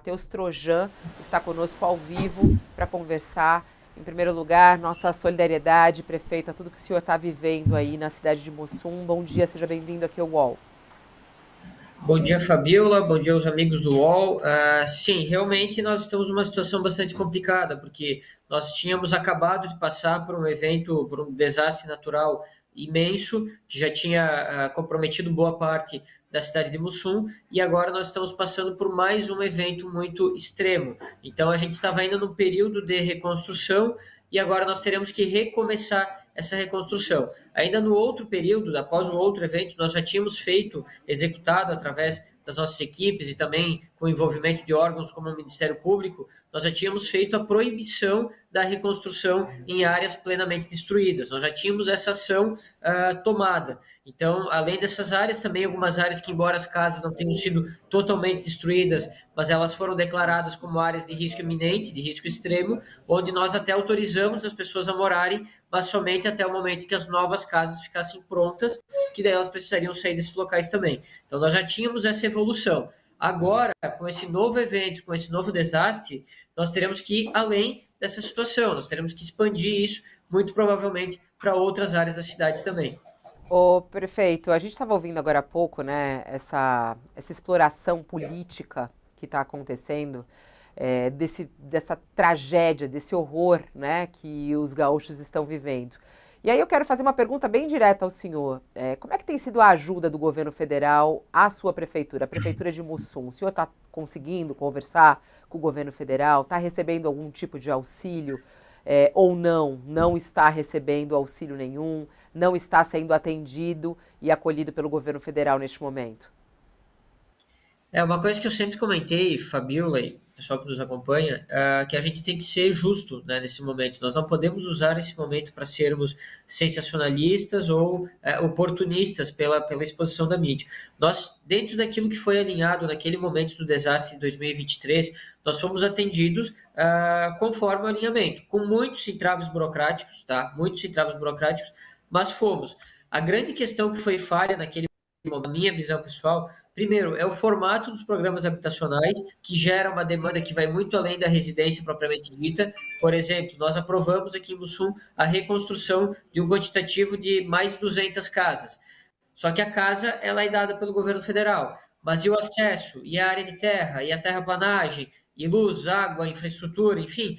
Matheus Trojan está conosco ao vivo para conversar. Em primeiro lugar, nossa solidariedade, prefeito, a tudo que o senhor está vivendo aí na cidade de Mussum. Bom dia, seja bem-vindo aqui ao UOL. Bom dia, Fabiola. Bom dia aos amigos do UOL. Sim, realmente nós estamos numa situação bastante complicada, porque nós tínhamos acabado de passar por um evento, por um desastre natural imenso, que já tinha comprometido boa parte da cidade de Mussum, e agora nós estamos passando por mais um evento muito extremo. Então, a gente estava ainda num período de reconstrução, e agora nós teremos que recomeçar essa reconstrução. Ainda no outro período, após o outro evento, nós já tínhamos executado através das nossas equipes e também com o envolvimento de órgãos como o Ministério Público, nós já tínhamos feito a proibição da reconstrução em áreas plenamente destruídas. Nós já tínhamos essa ação tomada. Então, além dessas áreas, também algumas áreas que, embora as casas não tenham sido totalmente destruídas, mas elas foram declaradas como áreas de risco iminente, de risco extremo, onde nós até autorizamos as pessoas a morarem, mas somente até o momento em que as novas casas ficassem prontas, que daí elas precisariam sair desses locais também. Então, nós já tínhamos essa evolução. Agora, com esse novo evento, com esse novo desastre, nós teremos que ir além dessa situação, nós teremos que expandir isso, muito provavelmente, para outras áreas da cidade também. Ô, prefeito, a gente estava ouvindo agora há pouco, né, essa exploração política que está acontecendo, dessa tragédia, desse horror, né, que os gaúchos estão vivendo. E aí eu quero fazer uma pergunta bem direta ao senhor. Como é que tem sido a ajuda do governo federal à sua prefeitura, a prefeitura de Mussum? O senhor está conseguindo conversar com o governo federal? Está recebendo algum tipo de auxílio? Ou não está recebendo auxílio nenhum? Não está sendo atendido e acolhido pelo governo federal neste momento? É uma coisa que eu sempre comentei, Fabiola e pessoal que nos acompanha, que a gente tem que ser justo, né, nesse momento. Nós não podemos usar esse momento para sermos sensacionalistas ou oportunistas pela exposição da mídia. Nós, dentro daquilo que foi alinhado naquele momento do desastre de 2023, nós fomos atendidos conforme o alinhamento, com muitos entraves burocráticos, tá? Muitos entraves burocráticos, mas fomos. A grande questão que foi falha naquele, na minha visão pessoal, primeiro, é o formato dos programas habitacionais, que gera uma demanda que vai muito além da residência propriamente dita. Por exemplo, nós aprovamos aqui em Mussum a reconstrução de um quantitativo de mais de 200 casas. Só que a casa ela é dada pelo governo federal, mas e o acesso, e a área de terra, e a terraplanagem, e luz, água, infraestrutura, enfim,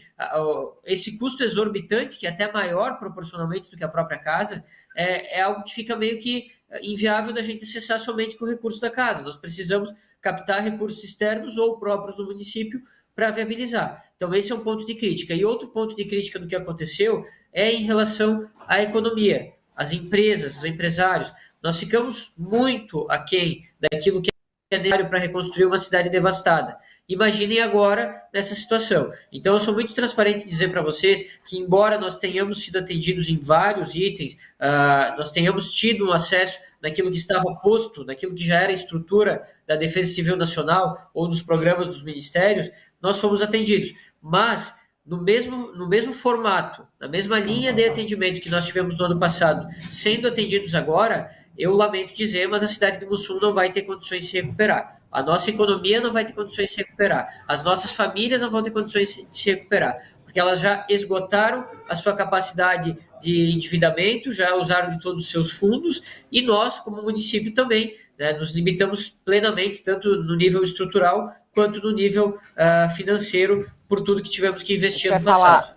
esse custo exorbitante, que é até maior proporcionalmente do que a própria casa, é algo que fica meio que inviável da gente acessar somente com o recurso da casa. Nós precisamos captar recursos externos ou próprios do município para viabilizar. Então, esse é um ponto de crítica. E outro ponto de crítica do que aconteceu é em relação à economia, às empresas, aos empresários. Nós ficamos muito aquém daquilo que é necessário para reconstruir uma cidade devastada. Imaginem agora nessa situação. Então, eu sou muito transparente em dizer para vocês que, embora nós tenhamos sido atendidos em vários itens, nós tenhamos tido um acesso naquilo que estava posto, naquilo que já era a estrutura da Defesa Civil Nacional ou dos programas dos ministérios, nós fomos atendidos. Mas, no mesmo formato, na mesma linha de atendimento que nós tivemos no ano passado, sendo atendidos agora, eu lamento dizer, mas a cidade de Mussum não vai ter condições de se recuperar. A nossa economia não vai ter condições de se recuperar. As nossas famílias não vão ter condições de se recuperar, porque elas já esgotaram a sua capacidade de endividamento, já usaram de todos os seus fundos, e nós, como município, também, né, nos limitamos plenamente, tanto no nível estrutural quanto no nível financeiro, por tudo que tivemos que A gente investir vai no passado. falar.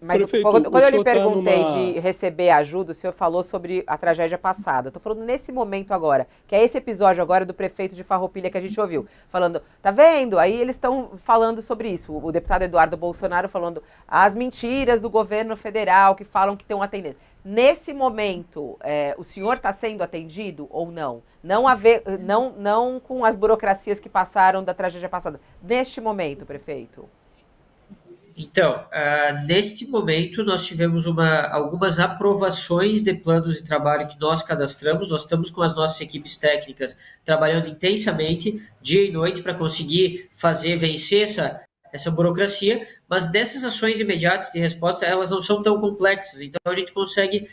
Mas Prefeito, quando o eu lhe senhor está perguntei de numa. receber ajuda, o senhor falou sobre a tragédia passada. Eu tô falando nesse momento agora, que é esse episódio agora do prefeito de Farroupilha que a gente ouviu. Falando, tá vendo? Aí eles estão falando sobre isso. O deputado Eduardo Bolsonaro falando as mentiras do governo federal que falam que estão atendendo. Nesse momento, o senhor está sendo atendido ou não? Não com as burocracias que passaram da tragédia passada. Neste momento, prefeito. Então, neste momento, nós tivemos algumas aprovações de planos de trabalho que nós cadastramos. Nós estamos com as nossas equipes técnicas trabalhando intensamente, dia e noite, para conseguir vencer essa burocracia, mas dessas ações imediatas de resposta, elas não são tão complexas, então a gente consegue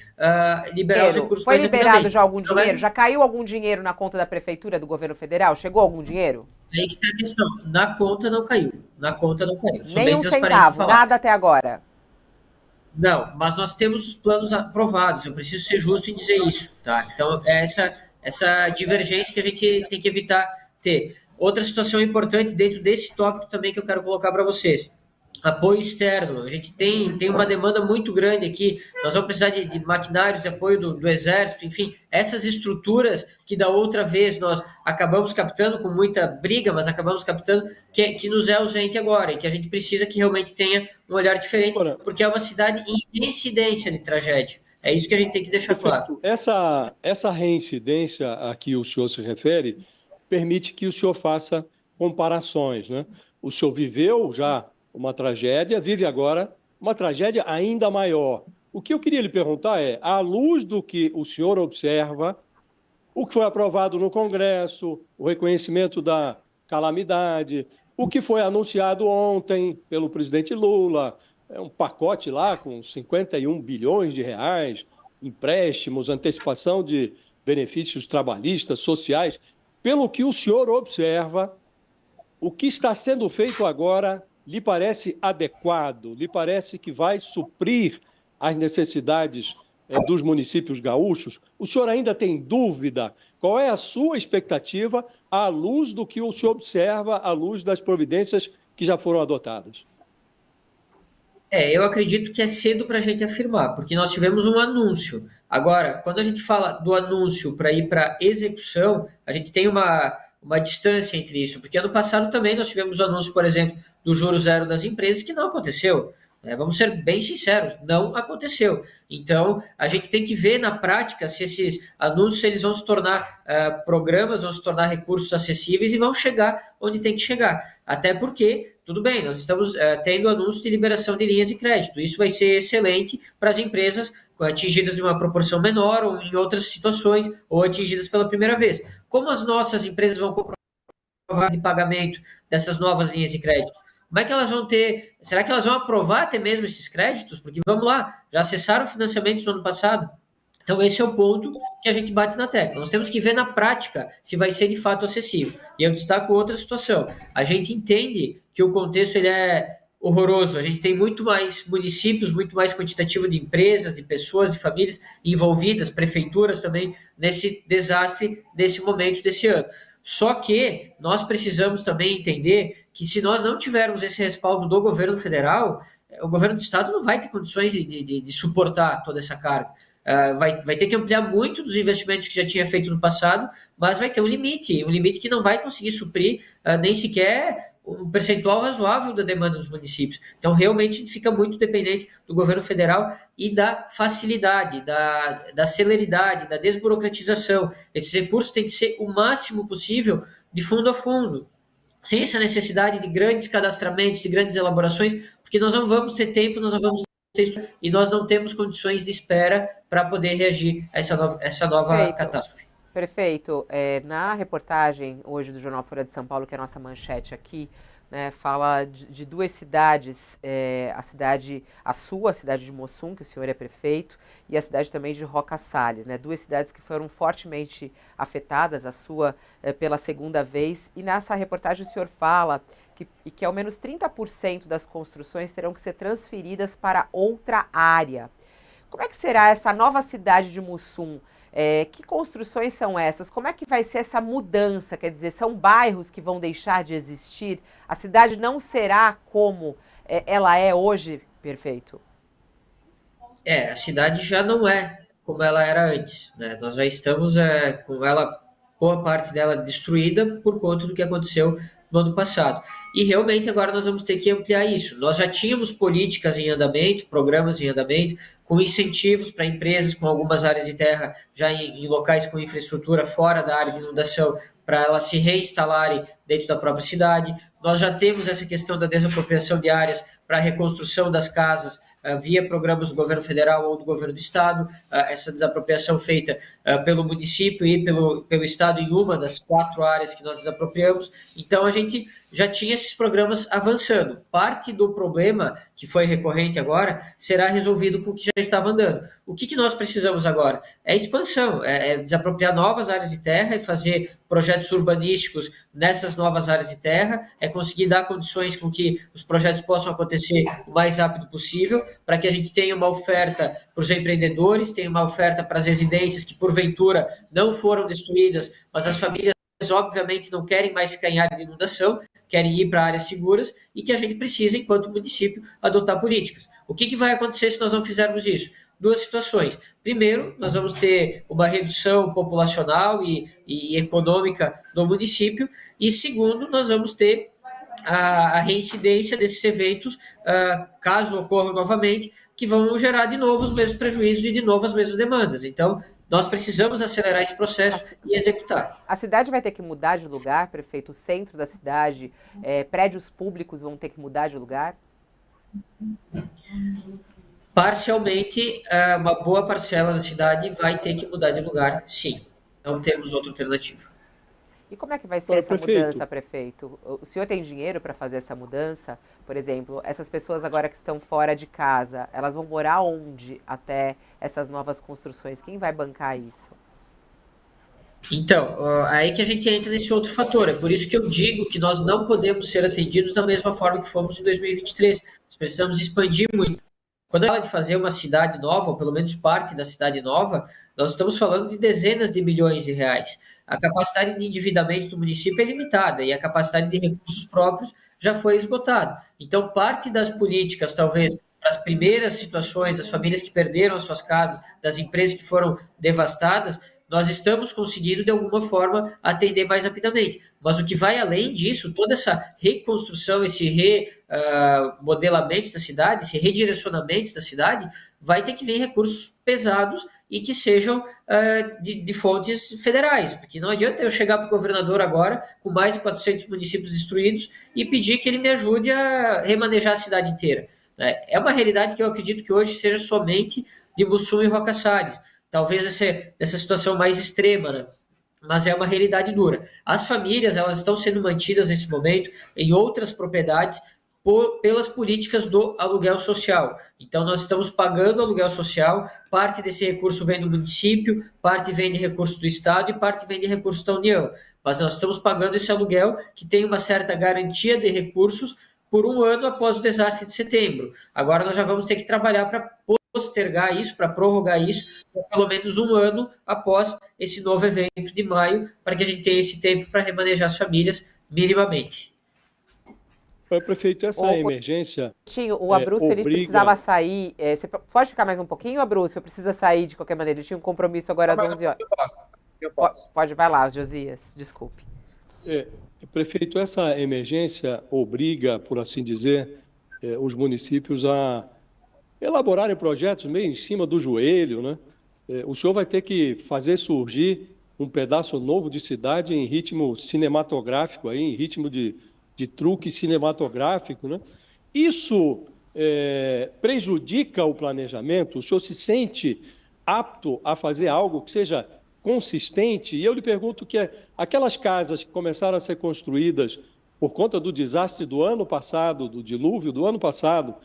liberar os recursos Foi mais liberado rapidamente. já algum Então, dinheiro? Já caiu algum dinheiro na conta da prefeitura do governo federal? Chegou algum dinheiro? aí que está a questão. Na conta não caiu. Na conta não caiu. Sou Nem bem um transparente em centavo, falar. nada até agora. Não, mas nós temos os planos aprovados. Eu preciso ser justo em dizer isso, tá? Então, é essa divergência que a gente tem que evitar ter. Outra situação importante dentro desse tópico também que eu quero colocar para vocês. Apoio externo. A gente tem uma demanda muito grande aqui. Nós vamos precisar de maquinários de apoio do Exército, enfim, essas estruturas que da outra vez nós acabamos captando com muita briga, mas acabamos captando que nos é ausente agora e que a gente precisa que realmente tenha um olhar diferente, Agora, porque é uma cidade em incidência de tragédia. É isso que a gente tem que deixar claro. perfeito. Essa reincidência a que o senhor se refere permite que o senhor faça comparações, né? O senhor viveu já uma tragédia, vive agora uma tragédia ainda maior. O que eu queria lhe perguntar é, à luz do que o senhor observa, o que foi aprovado no Congresso, o reconhecimento da calamidade, o que foi anunciado ontem pelo presidente Lula, é um pacote lá com 51 bilhões de reais, empréstimos, antecipação de benefícios trabalhistas, sociais. Pelo que o senhor observa, o que está sendo feito agora lhe parece adequado? Lhe parece que vai suprir as necessidades dos municípios gaúchos? O senhor ainda tem dúvida? Qual é a sua expectativa à luz do que o senhor observa, à luz das providências que já foram adotadas? Eu acredito que é cedo para a gente afirmar, porque nós tivemos um anúncio. Agora, quando a gente fala do anúncio para ir para execução, a gente tem uma distância entre isso, porque ano passado também nós tivemos o anúncio, por exemplo, do juro zero das empresas, que não aconteceu. Vamos ser bem sinceros, não aconteceu. Então, a gente tem que ver na prática se esses anúncios eles vão se tornar programas, vão se tornar recursos acessíveis e vão chegar onde tem que chegar. Até porque, tudo bem, nós estamos tendo anúncio de liberação de linhas de crédito. Isso vai ser excelente para as empresas atingidas de uma proporção menor ou em outras situações, ou atingidas pela primeira vez. Como as nossas empresas vão comprovar de pagamento dessas novas linhas de crédito? Como é que elas vão ter? Será que elas vão aprovar até mesmo esses créditos? Porque vamos lá, já acessaram financiamentos no ano passado. Então, esse é o ponto que a gente bate na tecla. Nós temos que ver na prática se vai ser de fato acessível. E eu destaco outra situação. A gente entende que o contexto ele é horroroso. A gente tem muito mais municípios, muito mais quantitativo de empresas, de pessoas, de famílias envolvidas, prefeituras também, nesse desastre desse momento, desse ano. Só que nós precisamos também entender que se nós não tivermos esse respaldo do governo federal, o governo do estado não vai ter condições de suportar toda essa carga. Vai ter que ampliar muito dos investimentos que já tinha feito no passado, mas vai ter um limite que não vai conseguir suprir nem sequer um percentual razoável da demanda dos municípios. Então, realmente, a gente fica muito dependente do governo federal e da facilidade, da celeridade, da desburocratização. Esses recursos têm que ser o máximo possível de fundo a fundo, sem essa necessidade de grandes cadastramentos, de grandes elaborações, porque nós não vamos ter tempo, nós não vamos ter e nós não temos condições de espera para poder reagir a essa nova catástrofe. Perfeito. Na reportagem hoje do Jornal Folha de São Paulo, que é a nossa manchete aqui, né, fala de duas cidades, a sua cidade de Mussum, que o senhor é prefeito, e a cidade também de Roca Salles, né, duas cidades que foram fortemente afetadas, a sua pela segunda vez, e nessa reportagem o senhor fala que ao menos 30% das construções terão que ser transferidas para outra área. Como é que será essa nova cidade de Mussum? Que construções são essas? Como é que vai ser essa mudança? Quer dizer, são bairros que vão deixar de existir? A cidade não será como ela é hoje? Perfeito. A cidade já não é como ela era antes, né? Nós já estamos com ela, boa parte dela destruída por conta do que aconteceu no ano passado. E realmente agora nós vamos ter que ampliar isso. Nós já tínhamos políticas em andamento, programas em andamento, com incentivos para empresas com algumas áreas de terra já em locais com infraestrutura fora da área de inundação, para elas se reinstalarem dentro da própria cidade. Nós já temos essa questão da desapropriação de áreas para a reconstrução das casas, via programas do governo federal ou do governo do estado, essa desapropriação feita pelo município e pelo estado em uma das 4 áreas que nós desapropriamos. Então, a gente já tinha esses programas avançando. Parte do problema, que foi recorrente agora, será resolvido com o que já estava andando. O que nós precisamos agora? É expansão, é desapropriar novas áreas de terra e fazer projetos urbanísticos nessas novas áreas de terra, é conseguir dar condições com que os projetos possam acontecer o mais rápido possível, para que a gente tenha uma oferta para os empreendedores, tenha uma oferta para as residências que, porventura, não foram destruídas, mas as famílias, obviamente, não querem mais ficar em área de inundação, querem ir para áreas seguras, e que a gente precisa, enquanto município, adotar políticas. O que vai acontecer se nós não fizermos isso? 2 situações. Primeiro, nós vamos ter uma redução populacional e econômica no município, e segundo, nós vamos ter a reincidência desses eventos, caso ocorram novamente, que vão gerar de novo os mesmos prejuízos e de novo as mesmas demandas. Então, nós precisamos acelerar esse processo e executar. A cidade vai ter que mudar de lugar, prefeito? O centro da cidade, prédios públicos vão ter que mudar de lugar? Parcialmente, uma boa parcela da cidade vai ter que mudar de lugar, sim. Não temos outra alternativa. E como é que vai ser essa mudança, prefeito? O senhor tem dinheiro para fazer essa mudança? Por exemplo, essas pessoas agora que estão fora de casa, elas vão morar onde até essas novas construções? Quem vai bancar isso? Então, aí que a gente entra nesse outro fator. É por isso que eu digo que nós não podemos ser atendidos da mesma forma que fomos em 2023. Nós precisamos expandir muito. Quando fala de fazer uma cidade nova, ou pelo menos parte da cidade nova, nós estamos falando de dezenas de milhões de reais. A capacidade de endividamento do município é limitada e a capacidade de recursos próprios já foi esgotada. Então, parte das políticas, talvez, para as primeiras situações, das famílias que perderam as suas casas, das empresas que foram devastadas, nós estamos conseguindo, de alguma forma, atender mais rapidamente. Mas o que vai além disso, toda essa reconstrução, esse remodelamento da cidade, esse redirecionamento da cidade, vai ter que vir recursos pesados e que sejam de fontes federais, porque não adianta eu chegar para o governador agora, com mais de 400 municípios destruídos, e pedir que ele me ajude a remanejar a cidade inteira. É uma realidade que eu acredito que hoje seja somente de Mussum e Roca Salles. Talvez essa situação mais extrema, né? Mas é uma realidade dura. As famílias, elas estão sendo mantidas nesse momento em outras propriedades pelas políticas do aluguel social. Então, nós estamos pagando aluguel social, parte desse recurso vem do município, parte vem de recurso do Estado e parte vem de recurso da União. Mas nós estamos pagando esse aluguel que tem uma certa garantia de recursos por 1 ano após o desastre de setembro. Agora nós já vamos ter que trabalhar para postergar isso, para prorrogar isso, por pelo menos 1 ano após esse novo evento de maio, para que a gente tenha esse tempo para remanejar as famílias minimamente. Prefeito, essa emergência... O Abrúcio, ele precisava sair... você pode ficar mais um pouquinho, Abrúcio? Precisa sair de qualquer maneira. Ele tinha um compromisso agora às 11 horas. Eu posso. Pode, vai lá, Josias, desculpe. Prefeito, essa emergência obriga, por assim dizer, os municípios a elaborarem projetos meio em cima do joelho, né? O senhor vai ter que fazer surgir um pedaço novo de cidade em ritmo cinematográfico, aí, em ritmo de truque cinematográfico, né? Isso prejudica o planejamento? O senhor se sente apto a fazer algo que seja consistente? E eu lhe pergunto que aquelas casas que começaram a ser construídas por conta do desastre do ano passado, do dilúvio do ano passado,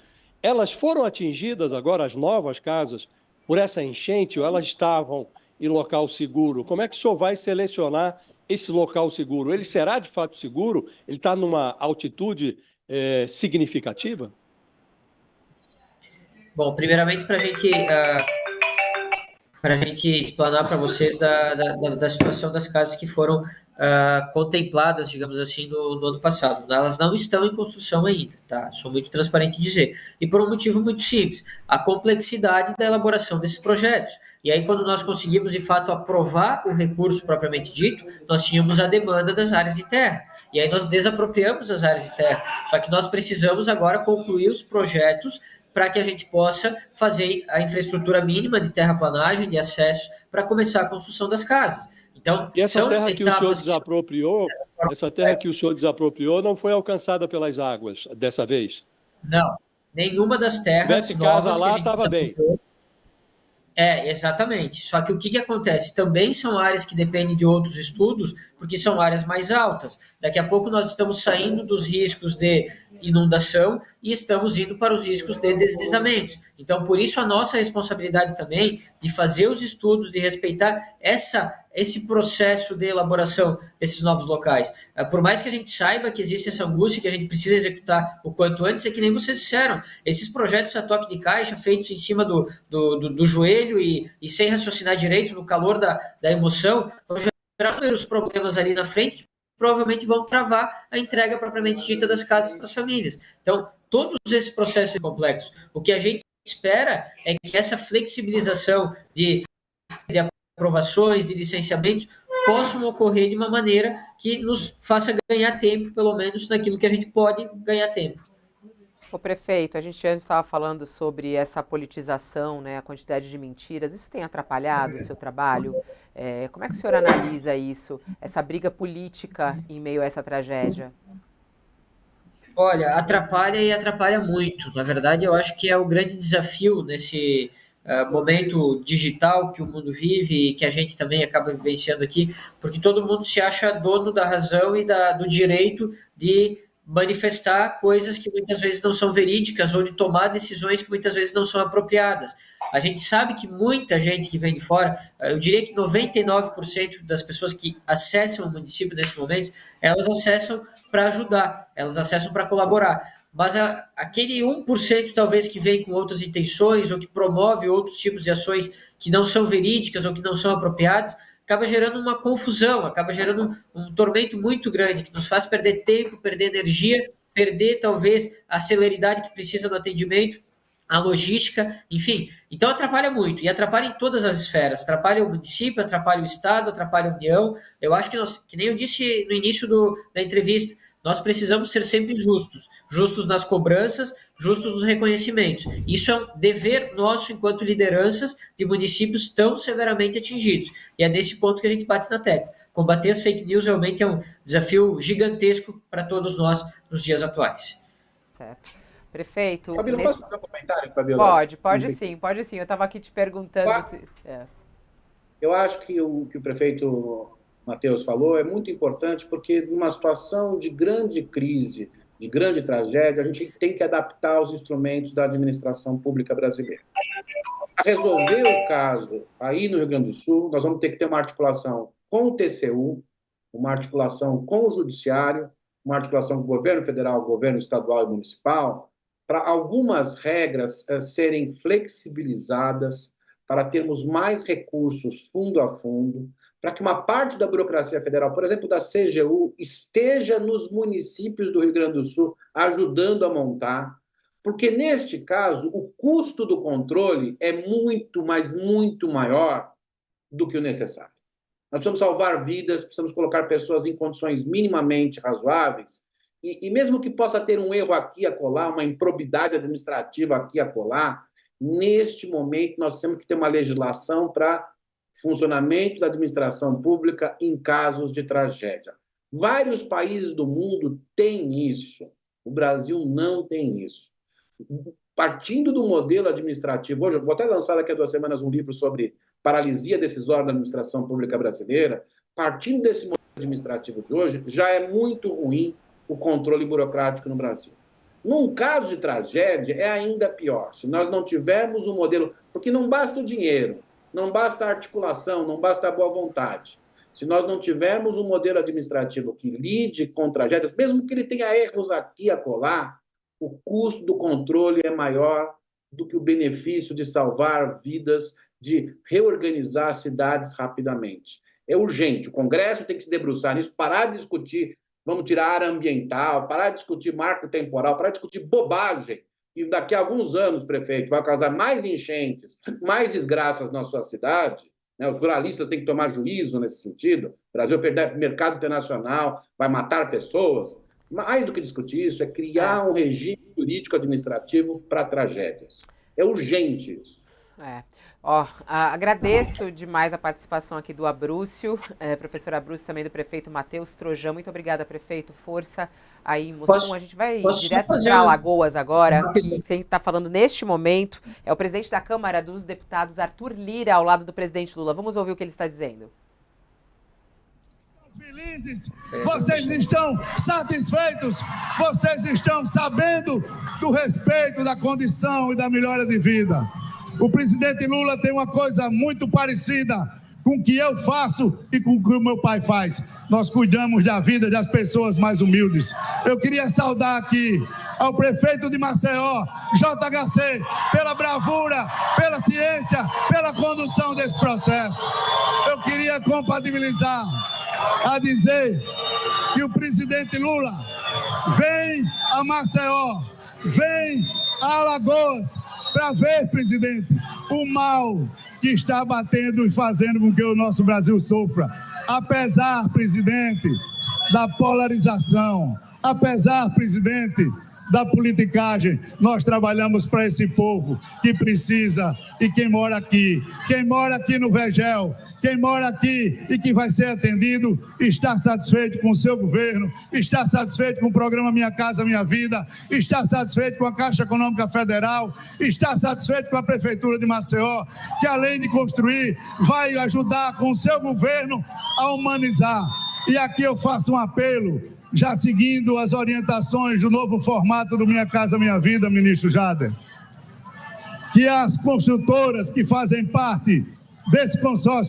elas foram atingidas agora, as novas casas, por essa enchente, ou elas estavam em local seguro? Como é que o senhor vai selecionar esse local seguro? Ele será de fato seguro? Ele está numa altitude significativa? Bom, primeiramente, para a gente explanar para vocês da situação das casas que foram contempladas, digamos assim, no ano passado. Elas não estão em construção ainda, tá? Sou muito transparente em dizer. E por um motivo muito simples, a complexidade da elaboração desses projetos. E aí, quando nós conseguimos, de fato, aprovar o recurso propriamente dito, nós tínhamos a demanda das áreas de terra. E aí nós desapropriamos as áreas de terra. Só que nós precisamos agora concluir os projetos para que a gente possa fazer a infraestrutura mínima de terraplanagem, de acesso, para começar a construção das casas. Então, e essa terra que o senhor desapropriou, Essa terra que o senhor desapropriou não foi alcançada pelas águas dessa vez? Não, nenhuma das Se terras tivesse casa novas que a lá, gente estava bem. desapropriou. Exatamente. Só que o que acontece? Também são áreas que dependem de outros estudos, porque são áreas mais altas. Daqui a pouco nós estamos saindo dos riscos de inundação e estamos indo para os riscos de deslizamentos. Então, por isso, a nossa responsabilidade também de fazer os estudos, de respeitar esse processo de elaboração desses novos locais. Por mais que a gente saiba que existe essa angústia, que a gente precisa executar o quanto antes, é que nem vocês disseram, esses projetos a toque de caixa, feitos em cima do joelho e sem raciocinar direito, no calor da emoção, vão gerar inúmeros problemas ali na frente, que provavelmente vão travar a entrega propriamente dita das casas para as famílias. Então, todos esses processos complexos, o que a gente espera é que essa flexibilização de aprovações e licenciamentos possam ocorrer de uma maneira que nos faça ganhar tempo, pelo menos naquilo que a gente pode ganhar tempo. Ô prefeito, a gente antes estava falando sobre essa politização, né, a quantidade de mentiras. Isso tem atrapalhado o seu trabalho? Como é que o senhor analisa isso, essa briga política em meio a essa tragédia? Olha, atrapalha e atrapalha muito. Na verdade, eu acho que é o grande desafio nesse momento digital que o mundo vive e que a gente também acaba vivenciando aqui, porque todo mundo se acha dono da razão e do direito de manifestar coisas que muitas vezes não são verídicas ou de tomar decisões que muitas vezes não são apropriadas. A gente sabe que muita gente que vem de fora, eu diria que 99% das pessoas que acessam o município nesse momento, elas acessam para ajudar, elas acessam para colaborar. Mas aquele 1% talvez que vem com outras intenções ou que promove outros tipos de ações que não são verídicas ou que não são apropriadas, acaba gerando uma confusão, acaba gerando um tormento muito grande, que nos faz perder tempo, perder energia, perder talvez a celeridade que precisa no atendimento, a logística, enfim. Então atrapalha muito, e atrapalha em todas as esferas, atrapalha o município, atrapalha o Estado, atrapalha a União. Eu acho que nem eu disse no início da entrevista, nós precisamos ser sempre justos, justos nas cobranças, justos nos reconhecimentos. Isso é um dever nosso enquanto lideranças de municípios tão severamente atingidos. E é nesse ponto que a gente bate na tecla. Combater as fake news realmente é um desafio gigantesco para todos nós nos dias atuais. Certo. Prefeito... Fabíola, posso fazer um comentário, Fabíola? Pode sim. Eu estava aqui te perguntando... Eu acho que o prefeito Matheus falou é muito importante, porque numa situação de grande crise, de grande tragédia, a gente tem que adaptar os instrumentos da administração pública brasileira. Para resolver o caso aí no Rio Grande do Sul, nós vamos ter que ter uma articulação com o TCU, uma articulação com o Judiciário, uma articulação com o governo federal, governo estadual e municipal, para algumas regras serem flexibilizadas, para termos mais recursos fundo a fundo, para que uma parte da burocracia federal, por exemplo, da CGU, esteja nos municípios do Rio Grande do Sul ajudando a montar, porque neste caso o custo do controle é muito, mas muito maior do que o necessário. Nós precisamos salvar vidas, precisamos colocar pessoas em condições minimamente razoáveis, e mesmo que possa ter um erro aqui a colar, uma improbidade administrativa aqui a colar, neste momento nós temos que ter uma legislação para funcionamento da administração pública em casos de tragédia. Vários países do mundo têm isso. O Brasil não tem isso. Partindo do modelo administrativo, hoje eu vou até lançar daqui a 2 semanas um livro sobre paralisia decisória da administração pública brasileira. Partindo desse modelo administrativo de hoje, já é muito ruim o controle burocrático no Brasil. Num caso de tragédia, é ainda pior. Se nós não tivermos um modelo... Porque não basta o dinheiro, não basta a articulação, não basta a boa vontade. Se nós não tivermos um modelo administrativo que lide com tragédias, mesmo que ele tenha erros aqui e acolá, o custo do controle é maior do que o benefício de salvar vidas, de reorganizar cidades rapidamente. É urgente. O Congresso tem que se debruçar nisso, parar de discutir, vamos tirar área ambiental, parar de discutir marco temporal, parar de discutir bobagem. E daqui a alguns anos, prefeito, vai causar mais enchentes, mais desgraças na sua cidade, né? Os ruralistas têm que tomar juízo nesse sentido. O Brasil vai perder mercado internacional, vai matar pessoas. Mais do que discutir isso, é criar um regime jurídico administrativo para tragédias. É urgente isso. Agradeço demais a participação aqui do Abrúcio, professor Abrúcio, também do prefeito Matheus Trojão. Muito obrigada, prefeito. Força aí em Mussum. A gente vai direto para Alagoas agora, que quem está falando neste momento é o presidente da Câmara dos Deputados, Arthur Lira, ao lado do presidente Lula. Vamos ouvir o que ele está dizendo. Felizes, vocês estão satisfeitos, vocês estão sabendo do respeito, da condição e da melhora de vida. O presidente Lula tem uma coisa muito parecida com o que eu faço e com o que o meu pai faz. Nós cuidamos da vida das pessoas mais humildes. Eu queria saudar aqui ao prefeito de Maceió, JHC, pela bravura, pela ciência, pela condução desse processo. Eu queria compatibilizar a dizer que o presidente Lula vem a Maceió, vem a Alagoas para ver, presidente, o mal que está batendo e fazendo com que o nosso Brasil sofra. Apesar, presidente, da polarização, apesar, presidente, da politicagem, nós trabalhamos para esse povo que precisa, e quem mora aqui no Vergel, quem mora aqui e que vai ser atendido, está satisfeito com o seu governo, está satisfeito com o programa Minha Casa Minha Vida, está satisfeito com a Caixa Econômica Federal, está satisfeito com a Prefeitura de Maceió, que além de construir, vai ajudar com o seu governo a humanizar. E aqui eu faço um apelo, já seguindo as orientações do novo formato do Minha Casa Minha Vida, ministro Jader, que as construtoras que fazem parte desse consórcio